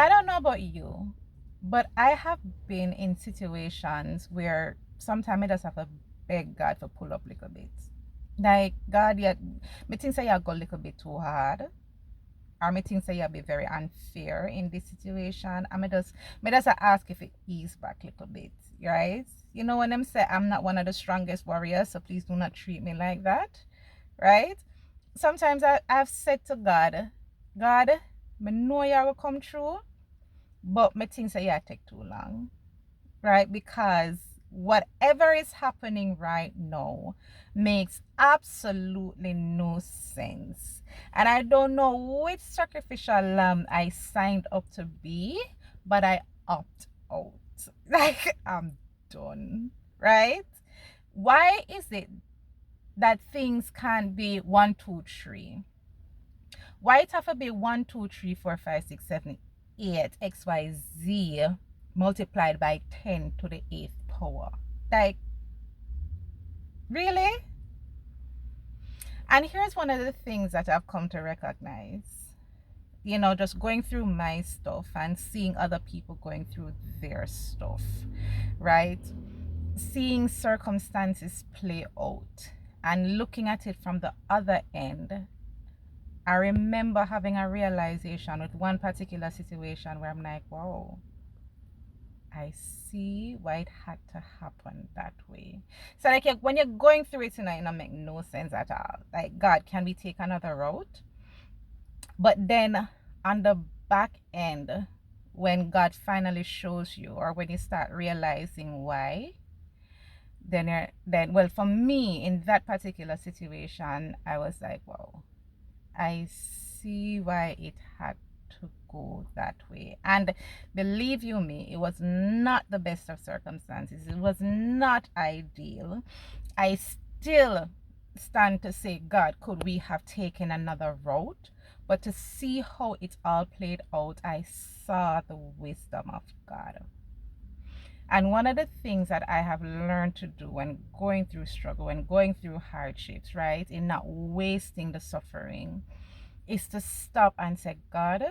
I don't know about you, but I have been in situations where sometimes I just have to beg God for pull up a little bit. Like God, yeah, me think say you go a little bit too hard, or me think say you be very unfair in this situation. I me just ask if it ease back a little bit, right? You know when them say I'm not one of the strongest warriors, so please do not treat me like that, right? Sometimes I've said to God, God, me know you will come through, but me think say yeah take too long, right? Because whatever is happening right now makes absolutely no sense. And I don't know which sacrificial lamb I signed up to be, but I opt out. Like, I'm done, right? Why is it that things can't be 1, 2, 3? Why it have to be 1, 2, 3, 4, 5, 6, 7, 8 XYZ multiplied by 10 to the eighth power? Like, really? And here's one of the things that I've come to recognize. You know, just going through my stuff and seeing other people going through their stuff, right? Seeing circumstances play out and looking at it from the other end. I remember having a realization with one particular situation where I'm like, wow, I see why it had to happen that way. So like when you're going through it tonight, it don't make no sense at all. Like, God, can we take another route? But then on the back end, when God finally shows you, or when you start realizing why, then well, for me in that particular situation, I was like, wow, I see why it had to go that way. And believe you me, it was not the best of circumstances. It was not ideal. I still stand to say, God, could we have taken another route? But to see how it all played out, I saw the wisdom of God. And one of the things that I have learned to do when going through struggle, when going through hardships, right, in not wasting the suffering, is to stop and say, God,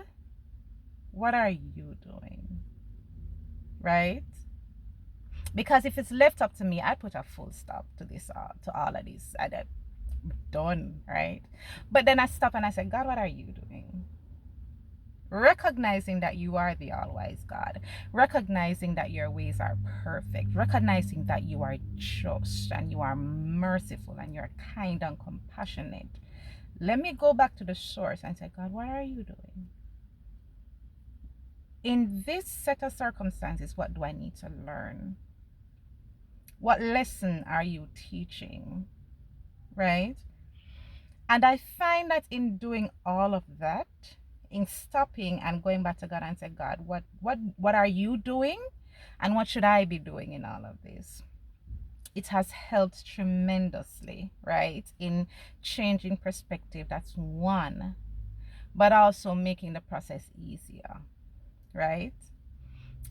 what are you doing? Right? Because if it's left up to me, I'd put a full stop to this, to all of this. I'd done, right? But then I stop and I say, God, what are you doing? Recognizing that you are the all-wise God, recognizing that your ways are perfect, recognizing that you are just and you are merciful and you're kind and compassionate. Let me go back to the source and say, God, what are you doing? In this set of circumstances, what do I need to learn? What lesson are you teaching? Right? And I find that in doing all of that, in stopping and going back to God and say, God, what are you doing? And what should I be doing in all of this? It has helped tremendously, right? In changing perspective. That's one. But also making the process easier, right?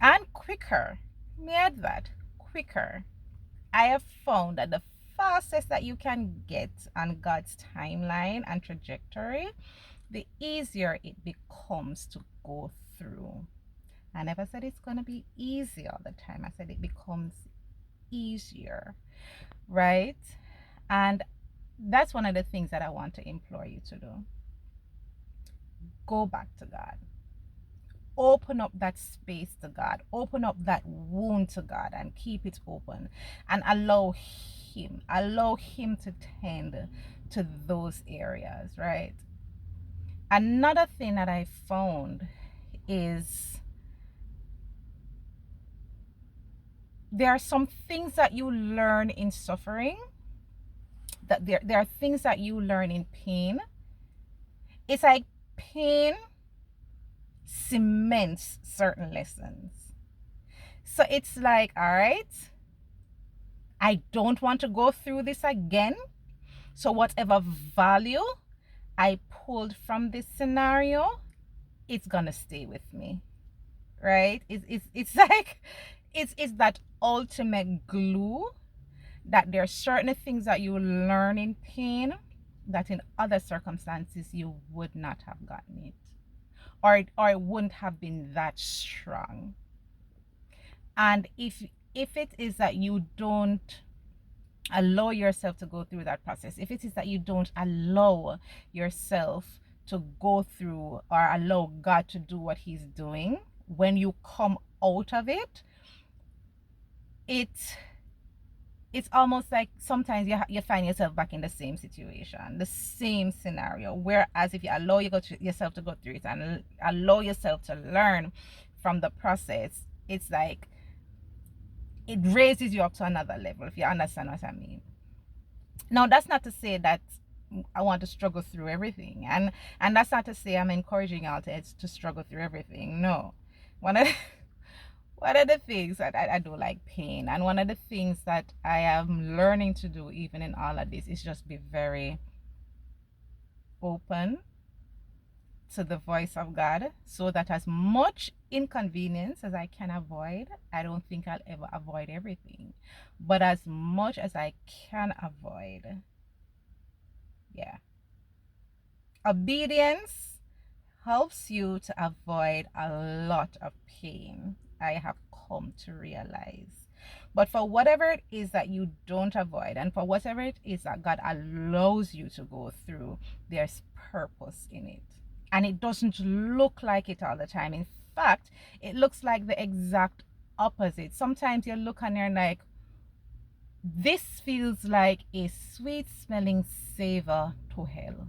And quicker. May I add that? Quicker. I have found that the fastest that you can get on God's timeline and trajectory, the easier it becomes to go through. I never said it's going to be easy all the time. I said it becomes easier, right? And that's one of the things that I want to implore you to do. Go back to God. Open up that space to God. Open up that wound to God and keep it open and allow Him to tend to those areas, right? Another thing that I found is there are some things that you learn in suffering, that there are things that you learn in pain. It's like pain cements certain lessons. So it's like, all right, I don't want to go through this again. So whatever value I pulled from this scenario, it's gonna stay with me, right? It's like it's that ultimate glue, that there are certain things that you learn in pain that in other circumstances you would not have gotten it. or it wouldn't have been that strong. And if it is that you don't allow yourself to go through that process, if it is that you don't allow yourself to go through or allow God to do what he's doing, when you come out of it, it's almost like sometimes you find yourself back in the same situation, the same scenario. Whereas if you allow yourself to go through it and allow yourself to learn from the process, it's like it raises you up to another level, if you understand what I mean. Now, that's not to say that I want to struggle through everything, and that's not to say I'm encouraging y'all to struggle through everything. No, one of the, one of the things that I do like pain, and one of the things that I am learning to do even in all of this is just be very open to the voice of God, so that as much inconvenience as I can avoid, I don't think I'll ever avoid everything, but as much as I can avoid, yeah. Obedience helps you to avoid a lot of pain, I have come to realize. But for whatever it is that you don't avoid, and for whatever it is that God allows you to go through, there's purpose in it. And it doesn't look like it all the time. In fact, it looks like the exact opposite. Sometimes you look and you're like, this feels like a sweet smelling savor to hell.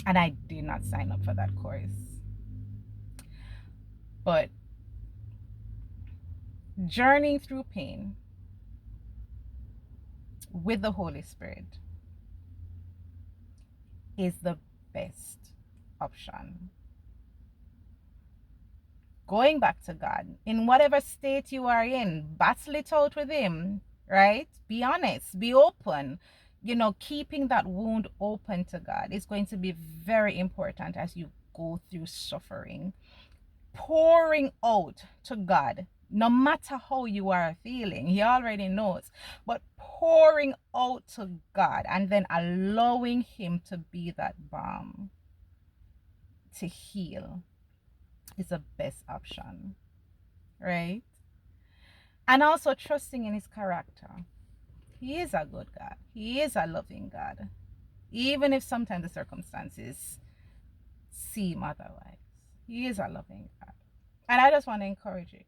And I did not sign up for that course. But journeying through pain with the Holy Spirit is the best option. Going back to God in whatever state you are in, battle it out with him, right? Be honest, be open. Keeping that wound open to God is going to be very important as you go through suffering. Pouring out to God, no matter how you are feeling, he already knows, but pouring out to God and then allowing him to be that balm to heal is the best option, right? And also trusting in his character. He is a good God, he is a loving God, even if sometimes the circumstances seem otherwise. He is a loving God. And I just want to encourage you,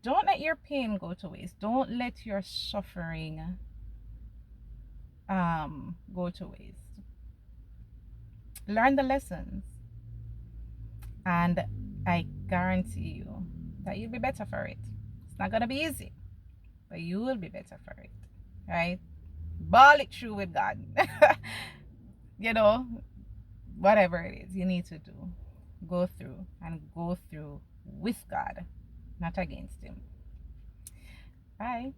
don't let your pain go to waste. Don't let your suffering go to waste. Learn the lessons, and I guarantee you that you'll be better for it. It's not gonna be easy, but you will be better for it, right? Ball it through with God. you know Whatever it is you need to do, go through, and go through with God, not against him. Bye.